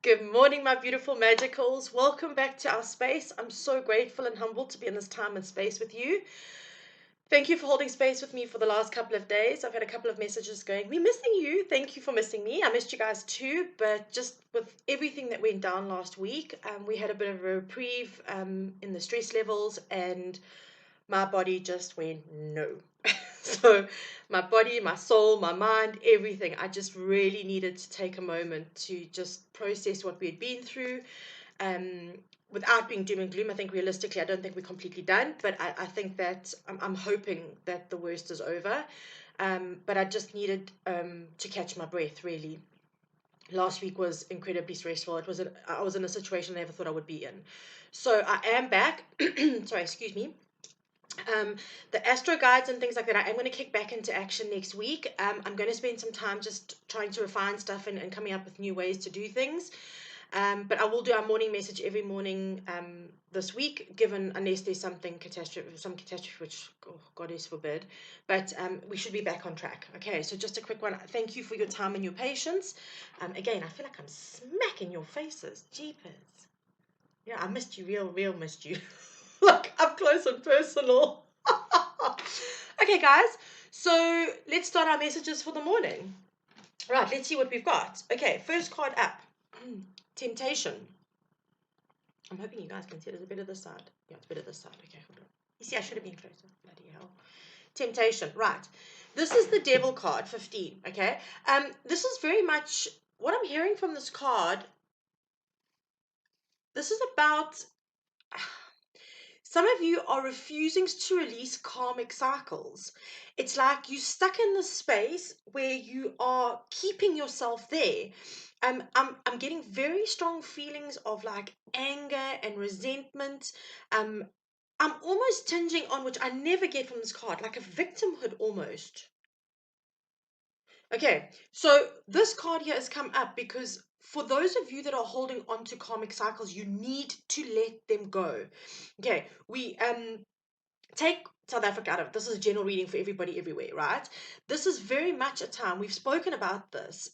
Good morning, my beautiful magicals. Welcome back to our space. I'm so grateful and humbled to be in this time and space with you. Thank you for holding space with me for the last couple of days. I've had a couple of messages going, we're missing you. Thank you for missing me. I missed you guys too, but just with everything that went down last week, we had a bit of a reprieve in the stress levels, and my body just went no. So my body, my soul, my mind, everything, I just really needed to take a moment to just process what we had been through, um, without being doom and gloom. I think realistically, I don't think we're completely done, but I think that I'm hoping that the worst is over. But I just needed to catch my breath, really. Last week was incredibly stressful. I was in a situation I never thought I would be in. So I am back. Sorry, excuse me. The astro guides and things like that, I am going to kick back into action next week. I'm going to spend some time just trying to refine stuff and coming up with new ways to do things. But I will do our morning message every morning this week, given unless there's some catastrophe, which God is forbid. But we should be back on track. Okay, so just a quick one. Thank you for your time and your patience. Again, I feel like I'm smacking your faces. Jeepers. Yeah, I missed you, real missed you. Like up close and personal. Okay, guys, so let's start our messages for the morning. Right, let's see what we've got. Okay, first card up. Temptation. I'm hoping you guys can see it. Is it better this side? Yeah, it's better this side. Okay, hold on. You see, I should have been closer. Bloody hell. Temptation. Right. This is the devil card, 15. Okay. This is very much what I'm hearing from this card. This is about some of you are refusing to release karmic cycles. It's like you're stuck in this space where you are keeping yourself there. I'm getting very strong feelings of like anger and resentment. I'm almost tinging on, which I never get from this card, like a victimhood almost. Okay, so this card here has come up because for those of you that are holding on to karmic cycles, you need to let them go. Okay, we take South Africa out of it. This is a general reading for everybody everywhere, right? This is very much a time we've spoken about this.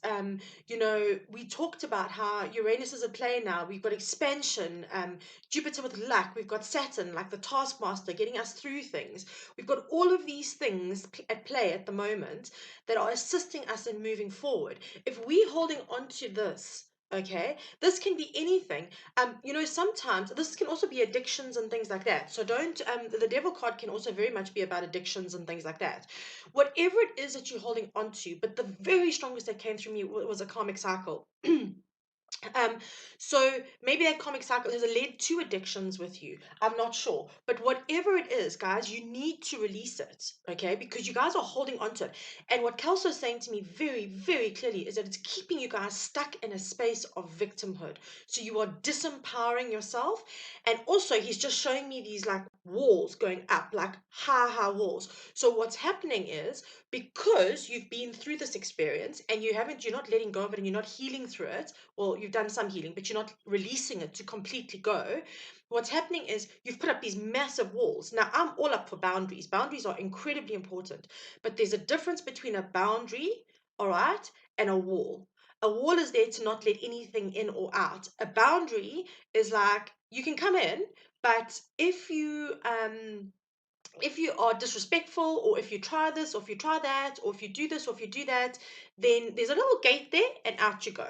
We talked about how Uranus is at play now. We've got expansion, Jupiter with luck. We've got Saturn, like the taskmaster, getting us through things. We've got all of these things at play at the moment that are assisting us in moving forward. If we're holding on to this, okay, this can be anything. Sometimes this can also be addictions and things like that. So don't, the devil card can also very much be about addictions and things like that. Whatever it is that you're holding on to, but the very strongest that came through me was a karmic cycle. Um, so maybe that comic cycle has led to addictions with you. I'm not sure. But whatever it is, guys, you need to release it, okay? Because you guys are holding on to it. And what Kelso is saying to me very, very clearly is that it's keeping you guys stuck in a space of victimhood. So you are disempowering yourself. And also, he's just showing me these like walls going up, like high walls. So what's happening is because you've been through this experience and you're not letting go of it and you're not healing through it. Well, you've done some healing, but you're not releasing it to completely go. What's happening is you've put up these massive walls. Now, I'm all up for boundaries. Boundaries are incredibly important, but there's a difference between a boundary, all right, and a wall. A wall is there to not let anything in or out. A boundary is like you can come in, but if you are disrespectful, or if you try this, or if you try that, or if you do this, or if you do that, then there's a little gate there and out you go.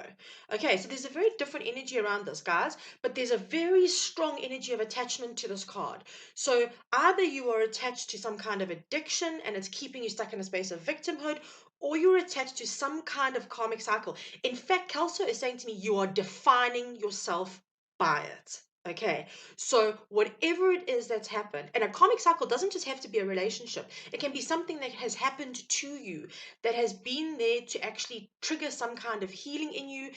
Okay, so there's a very different energy around this, guys, but there's a very strong energy of attachment to this card. So either you are attached to some kind of addiction and it's keeping you stuck in a space of victimhood, or you're attached to some kind of karmic cycle. In fact, Kelso is saying to me, you are defining yourself by it. Okay, so whatever it is that's happened, and a karmic cycle doesn't just have to be a relationship. It can be something that has happened to you that has been there to actually trigger some kind of healing in you.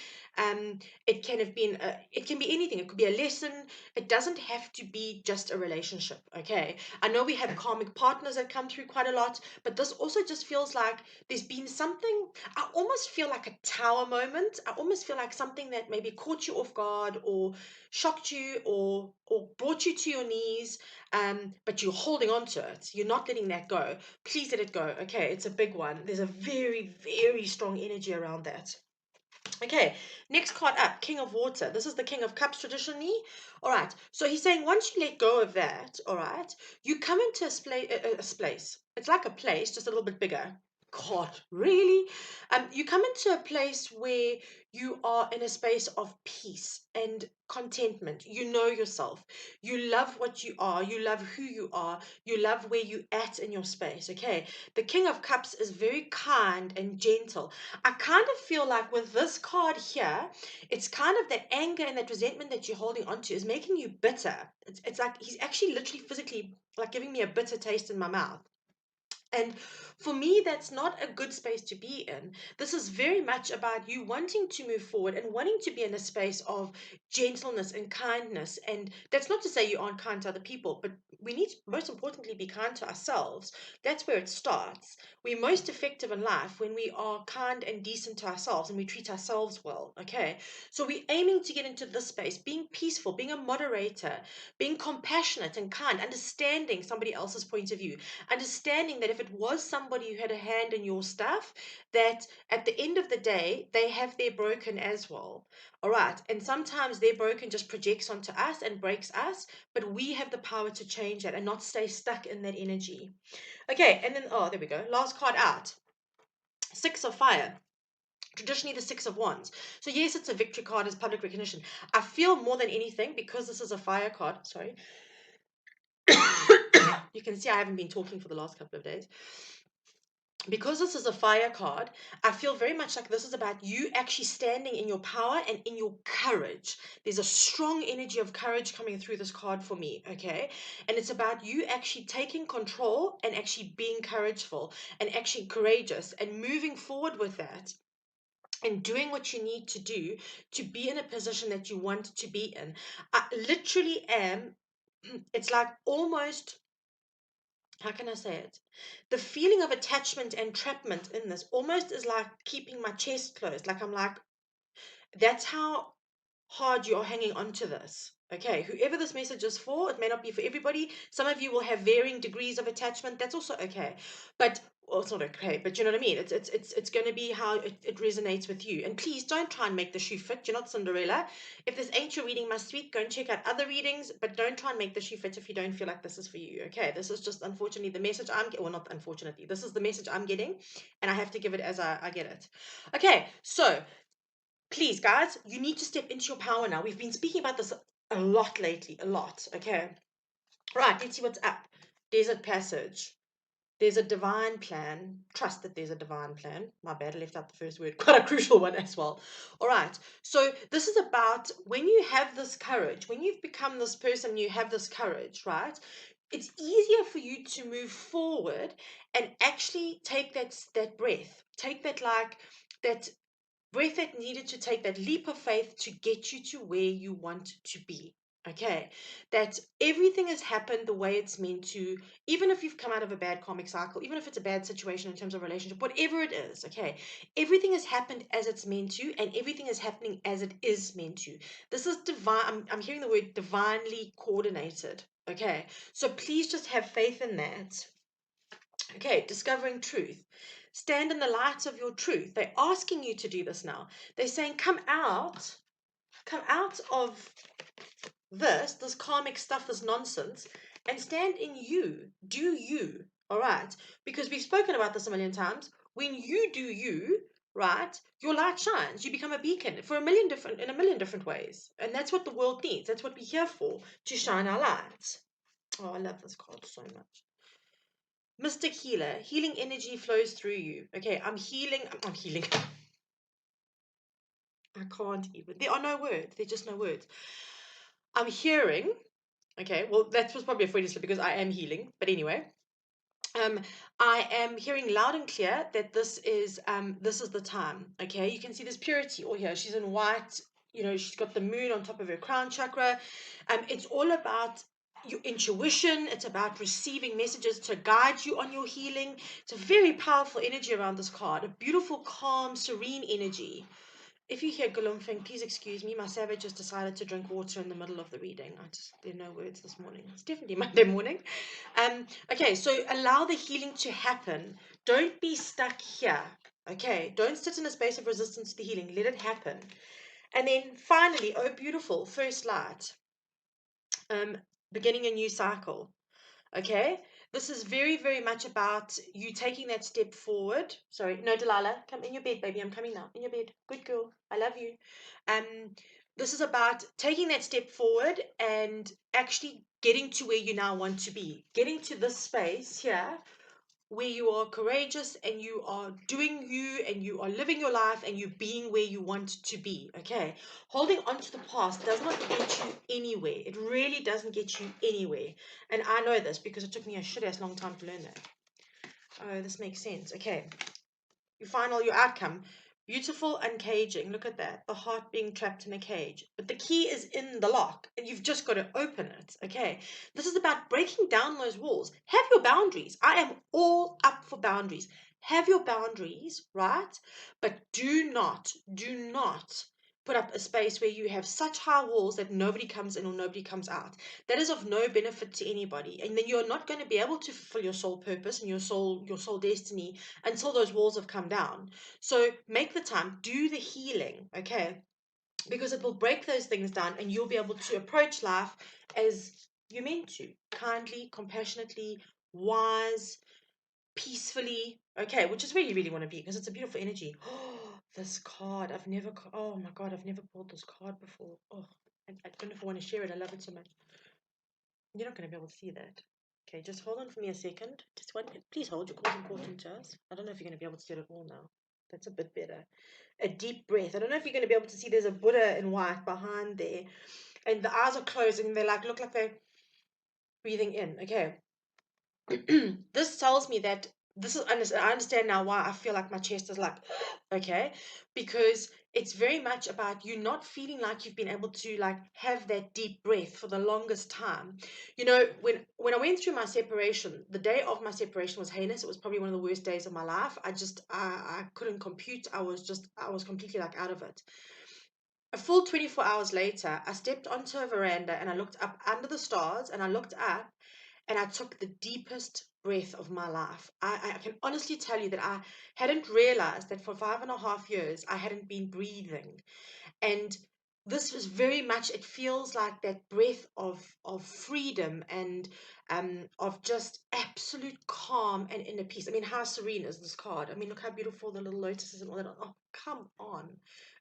It can have been, it can be anything. It could be a lesson. It doesn't have to be just a relationship. Okay, I know we have karmic partners that come through quite a lot, but this also just feels like there's been something. I almost feel like a tower moment. I almost feel like something that maybe caught you off guard or shocked you or brought you to your knees, but you're holding on to it. You're not letting that go. Please let it go. Okay, it's a big one. There's a very, very strong energy around that. Okay, next card up, King of Water. This is the King of Cups traditionally. All right, so he's saying once you let go of that, all right, you come into a space. It's like a place, just a little bit bigger. God, really? You come into a place where you are in a space of peace and contentment. You know yourself. You love what you are. You love who you are. You love where you at in your space. Okay. The King of Cups is very kind and gentle. I kind of feel like with this card here, it's kind of that anger and that resentment that you're holding on to is making you bitter. It's like he's actually literally physically like giving me a bitter taste in my mouth. And for me, that's not a good space to be in. This is very much about you wanting to move forward and wanting to be in a space of gentleness and kindness. And that's not to say you aren't kind to other people, but we need to, most importantly, be kind to ourselves. That's where it starts. We're most effective in life when we are kind and decent to ourselves and we treat ourselves well. Okay. So we're aiming to get into this space, being peaceful, being a moderator, being compassionate and kind, understanding somebody else's point of view, understanding that if it was somebody who had a hand in your stuff, that at the end of the day, they have their broken as well. All right. And sometimes their broken just projects onto us and breaks us, but we have the power to change that and not stay stuck in that energy. Okay. And then, oh, there we go. Last card out. Six of Fire. Traditionally, the Six of Wands. So, yes, it's a victory card, it's public recognition. I feel more than anything because this is a fire card. Sorry. You can see I haven't been talking for the last couple of days. Because this is a fire card, I feel very much like this is about you actually standing in your power and in your courage. There's a strong energy of courage coming through this card for me, okay? And it's about you actually taking control and actually being courageful and actually courageous and moving forward with that and doing what you need to do to be in a position that you want to be in. I literally am, it's like almost, how can I say it? The feeling of attachment and entrapment in this almost is like keeping my chest closed. Like I'm like, that's how hard you're hanging on to this. Okay, whoever this message is for, it may not be for everybody. Some of you will have varying degrees of attachment. That's also okay. But well, it's not okay, but you know what I mean? It's going to be how it resonates with you. And please don't try and make the shoe fit. You're not Cinderella. If this ain't your reading must week, go and check out other readings, but don't try and make the shoe fit if you don't feel like this is for you. Okay, this is just unfortunately the message I'm getting. Well, not unfortunately, this is the message I'm getting, and I have to give it as I get it. Okay, so please, guys, you need to step into your power now. We've been speaking about this a lot lately, a lot. Okay. Right, let's see what's up. Desert Passage. There's a divine plan. Trust that there's a divine plan. My bad, I left out the first word. Quite a crucial one as well. All right. So, this is about when you have this courage, when you've become this person, you have this courage, right? It's easier for you to move forward and actually take that breath. Take that like that breath that needed to take that leap of faith to get you to where you want to be. Okay, that everything has happened the way it's meant to, even if you've come out of a bad karmic cycle, even if it's a bad situation in terms of relationship, whatever it is, okay, everything has happened as it's meant to, and everything is happening as it is meant to. This is divine. I'm hearing the word divinely coordinated. Okay, so please just have faith in that. Okay, discovering truth. Stand in the light of your truth. They're asking you to do this now. They're saying, come out of this karmic stuff, this nonsense, and stand in you. Do you. All right. Because we've spoken about this a million times. When you do you, right, your light shines. You become a beacon for in a million different ways. And that's what the world needs. That's what we're here for, to shine our lights. Oh, I love this card so much. Mystic healer, healing energy flows through you. Okay, I'm healing. I'm healing. I can't even. There are no words. There are just no words. I'm hearing. Okay, well, that was probably a Freudian slip because I am healing. But anyway, um, I am hearing loud and clear that this is the time. Okay, you can see this purity all here. She's in white. You know, she's got the moon on top of her crown chakra. It's all about your intuition. It's about receiving messages to guide you on your healing. It's a very powerful energy around this card. A beautiful, calm, serene energy. If you hear galumphing, please excuse me. My savage has decided to drink water in the middle of the reading. There are no words this morning. It's definitely Monday morning. Okay, so allow the healing to happen. Don't be stuck here. Okay, don't sit in a space of resistance to the healing. Let it happen. And then finally, oh beautiful, first light, um, beginning a new cycle. Okay, this is very, very much about you taking that step forward. Sorry, no, Delilah, come in your bed, baby. I'm coming now. In your bed. Good girl. I love you. Um, this is about taking that step forward and actually getting to where you now want to be. Getting to this space here where you are courageous and you are doing you and you are living your life and you being where you want to be. Okay, holding on to the past does not get you anywhere. It really doesn't get you anywhere, and I know this because it took me a shit ass long time to learn that. Oh, this makes sense. Okay, your outcome, beautiful uncaging. Look at that, the heart being trapped in a cage, but the key is in the lock and you've just got to open it. Okay, this is about breaking down those walls. Have your boundaries. I am all up for boundaries. Have your boundaries, right? But do not put up a space where you have such high walls that nobody comes in or nobody comes out. That is of no benefit to anybody, and then you're not going to be able to fulfill your soul purpose and your soul destiny until those walls have come down. So make the time, do the healing, okay? Because it will break those things down and you'll be able to approach life as you're meant to, kindly, compassionately, wise, peacefully, okay, which is where you really want to be because it's a beautiful energy. Oh, this card, oh my God, I've never pulled this card before. Oh, I don't know if I want to share it. I love it so much. You're not going to be able to see that. Okay, just hold on for me a second. Just one, please hold. Your call's important to us. I don't know if you're going to be able to see it at all now. That's a bit better. A deep breath. I don't know if you're going to be able to see there's a Buddha in white behind there. And the eyes are closed and they look like they're breathing in. Okay. This tells me that I understand now why I feel like my chest is like, okay, because it's very much about you not feeling like you've been able to like have that deep breath for the longest time. When I went through my separation, the day of my separation was heinous. It was probably one of the worst days of my life. I couldn't compute. I was completely like out of it. A full 24 hours later, I stepped onto a veranda and I looked up under the stars and I looked up and I took the deepest breath of my life. I can honestly tell you that I hadn't realized that for 5.5 years I hadn't been breathing. And this was very much, it feels like that breath of freedom and of just absolute calm and inner peace. I mean, how serene is this card? I mean, look how beautiful the little lotuses and all that. Oh, come on.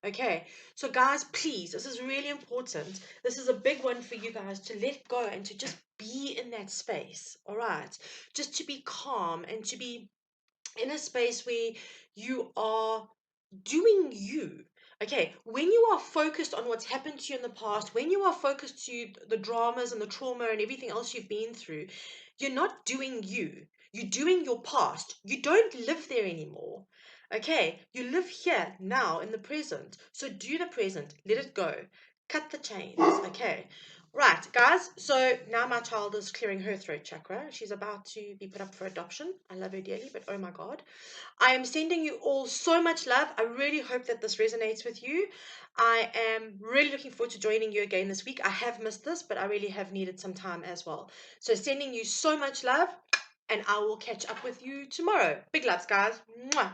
Okay, so guys, please, this is really important. This is a big one for you guys to let go and to just be in that space. All right, just to be calm and to be in a space where you are doing you. Okay, when you are focused on what's happened to you in the past, when you are focused to the dramas and the trauma and everything else you've been through, you're not doing you. You're doing your past. You don't live there anymore. Okay, you live here now in the present. So do the present, let it go, cut the chains. Okay, right, guys. So now my child is clearing her throat chakra. She's about to be put up for adoption. I love her dearly, but oh my God. I am sending you all so much love. I really hope that this resonates with you. I am really looking forward to joining you again this week. I have missed this, but I really have needed some time as well. So sending you so much love, and I will catch up with you tomorrow. Big loves, guys. Mwah.